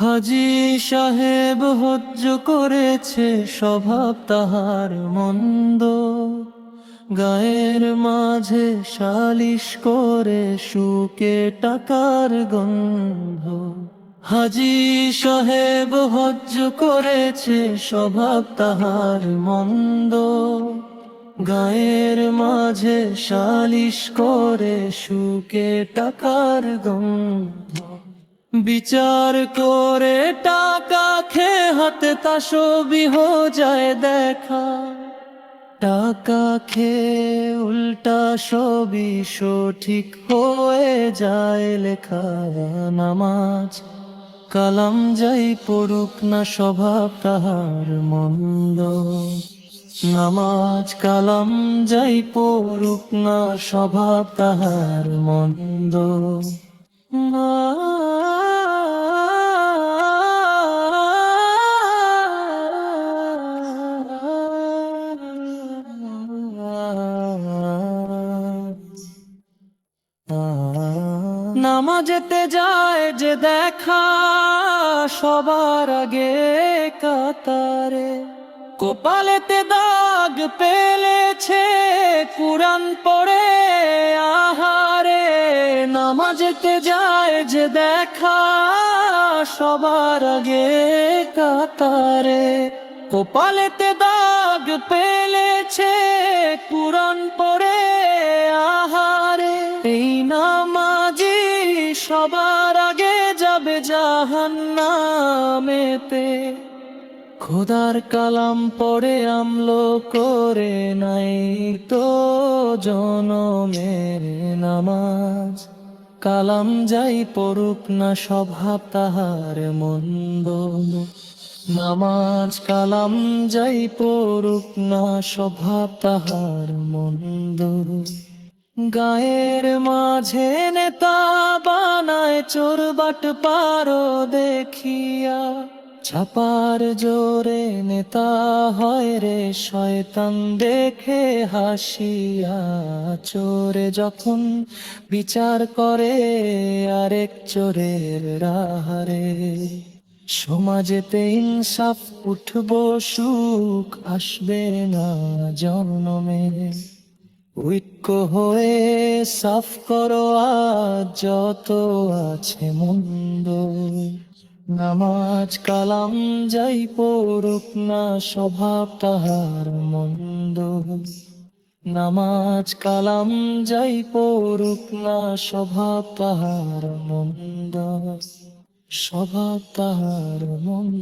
হাজী সাহেব হজ্জ করেছে, স্বভাব তাহার মন্দ। গায়ের মাঝে সালিশ করে সুকে টাকার গন্ধ। হাজী সাহেব হজ্জ করেছে, স্বভাব তাহার মন্দ। গায়ের মাঝে সালিশ করে সুকে টাকার গন্ধ। বিচার করে টাকা খেয়ে হাতে তাসবিহ যায় দেখা। টাকা খেয়ে উল্টা সবই সঠিক হয়ে যায় লেখা। নামাজ কালাম যাই পড়ুক না, স্বভাব তাহার মন্দ। নামাজ কালাম যাই পড়ুক না, স্বভাব তাহার মন্দ। নামাজেতে যায় যে দেখা, সবার আগে কাতারে। কপালেতে দাগ পেলেছে, কুরআন পড়ে আহারে। নামাজেতে যায় যে দেখা, সবার আগে কাতারে। কপালেতে দাগ পেলেছে, কুরআন পড়ে আহারে। এই নামাজি সবার আগে যাবে জাহান্নামেতে। খোদার কালাম পড়ে আমলো করে নাই তো জনমের। নামাজ কালাম যাই পড়ুক না, স্বভাব তাহার মন্দ। নামাজ কালাম যাই পড়ুক না, স্বভাব তাহার মন্দ। গায়ের মাঝে নেতা বানায় চোর বাটপারো দেখিয়া। ছাপার জোরে নেতা হয় রে শয়তান দেখে হাসিয়া। চোরে যখন বিচার করে আরেক চোরের রাহারে। সমাজেতে ইনসাফ উঠবো, সুখ আসবে না জন্মে। ঐক্য হয়ে সাফ করো আজ যত আছে মন্দ। নামাজ কালাম যাই পড়ুক না, স্বভাব তাহার মন্দ। নামাজ কালাম যাই পড়ুক না, স্বভাব তাহার মন্দ। স্বভাব তাহার মন্দ।